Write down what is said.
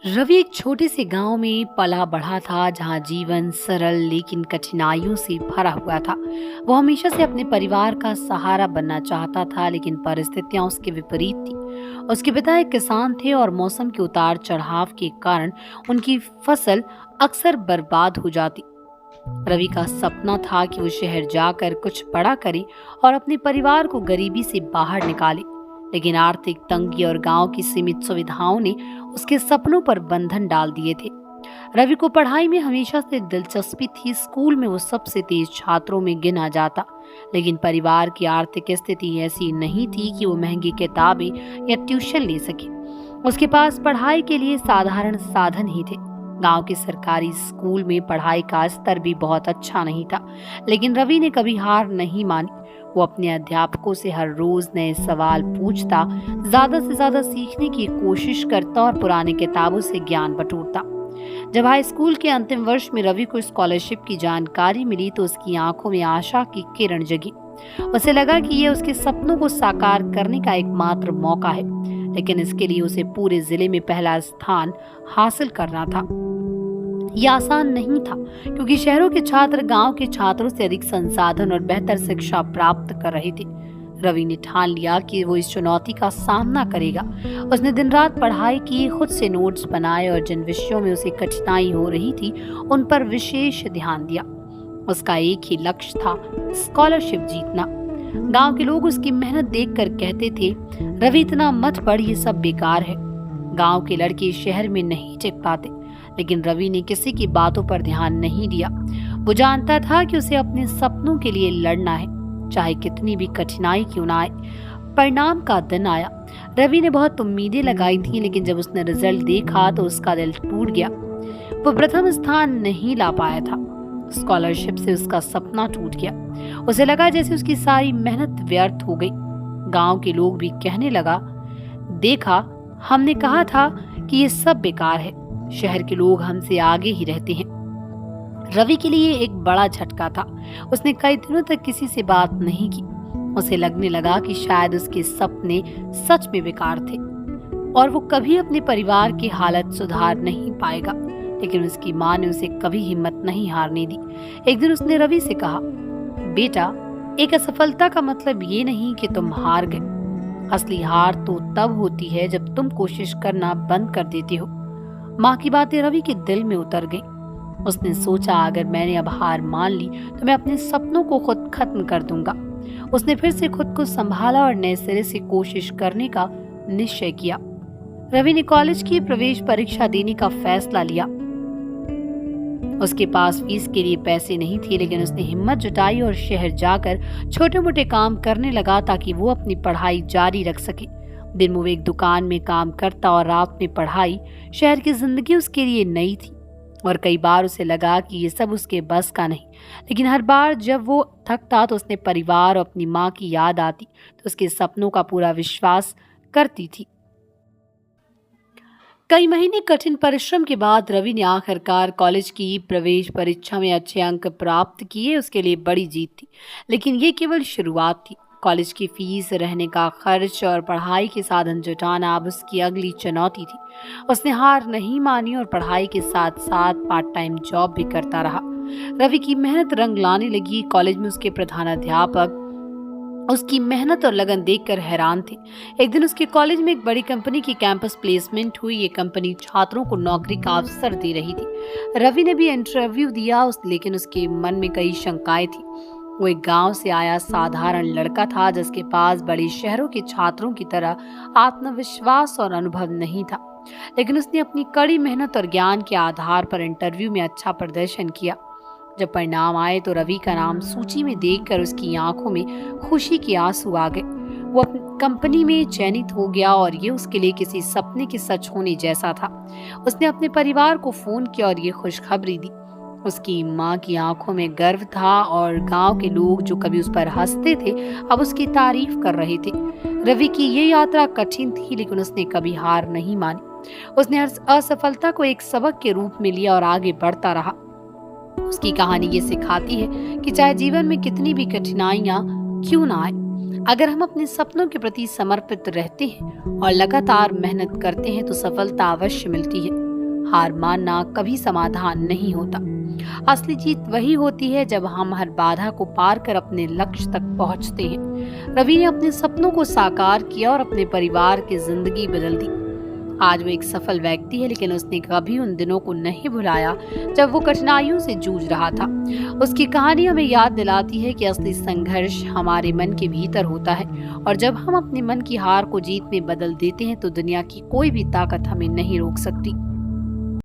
रवि एक छोटे से गांव में पला बढ़ा था जहां जीवन सरल लेकिन कठिनाइयों से भरा हुआ था। वो हमेशा से अपने परिवार का सहारा बनना चाहता था, लेकिन परिस्थितियां उसके विपरीत थी। उसके पिता एक किसान थे और मौसम के उतार चढ़ाव के कारण उनकी फसल अक्सर बर्बाद हो जाती। रवि का सपना था कि वो शहर जाकर कुछ बड़ा करे और अपने परिवार को गरीबी से बाहर निकाले, लेकिन आर्थिक तंगी और गांव की सीमित सुविधाओं ने उसके सपनों पर बंधन डाल दिए थे। रवि को पढ़ाई में हमेशा से दिलचस्पी थी। स्कूल में वो सबसे तेज छात्रों में गिना जाता, लेकिन परिवार की आर्थिक स्थिति ऐसी नहीं थी कि वो महंगी किताबें या ट्यूशन ले सके। उसके पास पढ़ाई के लिए साधारण साधन ही थे। गांव के सरकारी स्कूल में पढ़ाई का स्तर भी बहुत अच्छा नहीं था, लेकिन रवि ने कभी हार नहीं मानी। वो अपने अध्यापकों से हर रोज नए सवाल पूछता, ज्यादा से ज्यादा सीखने की कोशिश करता और पुरानी किताबों से ज्ञान बटोरता। जब हाई स्कूल के अंतिम वर्ष में रवि को स्कॉलरशिप की जानकारी मिली तो उसकी आंखों में आशा की किरण जगी। उसे लगा कि यह उसके सपनों को साकार करने का एकमात्र मौका है, लेकिन इसके लिए उसे पूरे जिले में पहला स्थान हासिल करना था। यह आसान नहीं था, क्योंकि शहरों के छात्र गांव के छात्रों से अधिक संसाधन और बेहतर शिक्षा प्राप्त कर रहे थे। रवि ने ठान लिया कि वो इस चुनौती का सामना करेगा। उसने दिन रात पढ़ाई की, खुद से नोट्स बनाए और जिन विषयों में उसे कठिनाई हो रही थी उन पर विशेष ध्यान दिया। उसका एक ही लक्ष्य था, स्कॉलरशिप जीतना। गांव के लोग उसकी मेहनत देखकर कहते थे, रवि इतना मत पढ़, ये सब बेकार है। गांव के लड़के शहर में नहीं टिक पाते, लेकिन रवि ने किसी की बातों पर ध्यान नहीं दिया। वो जानता था कि उसे अपने सपनों के लिए लड़ना है, चाहे कितनी भी कठिनाई क्यों ना आए। परिणाम का दिन आया। रवि ने बहुत उम्मीदें लगाई थी, लेकिन जब उसने रिजल्ट देखा तो उसका दिल टूट गया। वो प्रथम स्थान नहीं ला पाया था। स्कॉलरशिप से उसका सपना टूट गया। उसे लगा जैसे उसकी सारी मेहनत व्यर्थ हो गई। गांव के लोग भी कहने लगा, देखा, हमने कहा था कि ये सब बेकार है। शहर के लोग हमसे आगे ही रहते हैं। रवि के लिए एक बड़ा झटका था। उसने कई दिनों तक किसी से बात नहीं की। उसे लगने लगा कि शायद उसके सपने सच में बेकार थे और वो कभी अपने परिवार की हालत सुधार नहीं पाएगा। लेकिन उसकी माँ ने उसे कभी हिम्मत नहीं हारने दी। एक दिन उसने रवि से कहा, बेटा, एक असफलता का मतलब ये नहीं कि तुम हार गए। असली हार तो तब होती है जब तुम कोशिश करना बंद कर देते हो। माँ की बातें रवि के दिल में उतर गई। उसने सोचा, अगर मैंने अब हार मान ली तो मैं अपने सपनों को खुद खत्म कर दूंगा। उसने फिर से खुद को संभाला और नए सिरे से कोशिश करने का निश्चय किया। रवि ने कॉलेज की प्रवेश परीक्षा देने का फैसला लिया। उसके पास फीस के लिए पैसे नहीं थे, लेकिन उसने हिम्मत जुटाई और शहर जाकर छोटे मोटे काम करने लगा ताकि वो अपनी पढ़ाई जारी रख सके। दिन में वो एक दुकान में काम करता और रात में पढ़ाई। शहर की जिंदगी उसके लिए नई थी और कई बार उसे लगा कि ये सब उसके बस का नहीं, लेकिन हर बार जब वो थकता तो उसने परिवार और अपनी माँ की याद आती तो उसके सपनों का पूरा विश्वास करती थी। कई महीने कठिन परिश्रम के बाद रवि ने आखिरकार कॉलेज की प्रवेश परीक्षा में अच्छे अंक प्राप्त किए। उसके लिए बड़ी जीत थी, लेकिन ये केवल शुरुआत थी। कॉलेज की फीस, रहने का खर्च और पढ़ाई के साधन जुटाना अब उसकी अगली चुनौती थी। उसने हार नहीं मानी और पढ़ाई के साथ साथ पार्ट टाइम जॉब भी करता रहा। रवि की मेहनत रंग लाने लगी। कॉलेज में उसके प्रधानाध्यापक उसकी मेहनत और लगन देखकर हैरान थे। एक दिन उसके कॉलेज में एक बड़ी कंपनी की कैंपस प्लेसमेंट हुई। ये कंपनी छात्रों को नौकरी का अवसर दे रही थी। रवि ने भी इंटरव्यू दिया, लेकिन उसके मन में कई शंकाएं थी। वो एक गांव से आया साधारण लड़का था, जिसके पास बड़े शहरों के छात्रों की तरह आत्मविश्वास और अनुभव नहीं था। लेकिन उसने अपनी कड़ी मेहनत और ज्ञान के आधार पर इंटरव्यू में अच्छा प्रदर्शन किया। जब परिणाम आए तो रवि का नाम सूची में देखकर उसकी आंखों में खुशी के आंसू आ गए। वो अपनी कंपनी में चयनित हो गया और ये उसके लिए किसी सपने के सच होने जैसा था। उसने अपने परिवार को फोन किया और ये खुशखबरी दी। उसकी माँ की आंखों में गर्व था और गांव के लोग जो कभी उस पर हंसते थे अब उसकी तारीफ कर रहे थे। रवि की ये यात्रा कठिन थी, लेकिन उसने कभी हार नहीं मानी। उसने हर असफलता को एक सबक के रूप में लिया और आगे बढ़ता रहा। उसकी कहानी ये सिखाती है कि चाहे जीवन में कितनी भी कठिनाइयां क्यों ना आए, अगर हम अपने सपनों के प्रति समर्पित रहते हैं और लगातार मेहनत करते हैं तो सफलता अवश्य मिलती है। हार मानना कभी समाधान नहीं होता। असली जीत वही होती है जब हम हर बाधा को पार कर अपने लक्ष्य तक पहुंचते हैं। रवि ने अपने सपनों को साकार किया और अपने परिवार की जिंदगी बदल दी। आज वो एक सफल व्यक्ति है, लेकिन उसने कभी उन दिनों को नहीं भुलाया जब वो कठिनाइयों से जूझ रहा था। उसकी कहानी हमें याद दिलाती है कि असली संघर्ष हमारे मन के भीतर होता है और जब हम अपने मन की हार को जीत में बदल देते हैं तो दुनिया की कोई भी ताकत हमें नहीं रोक सकती।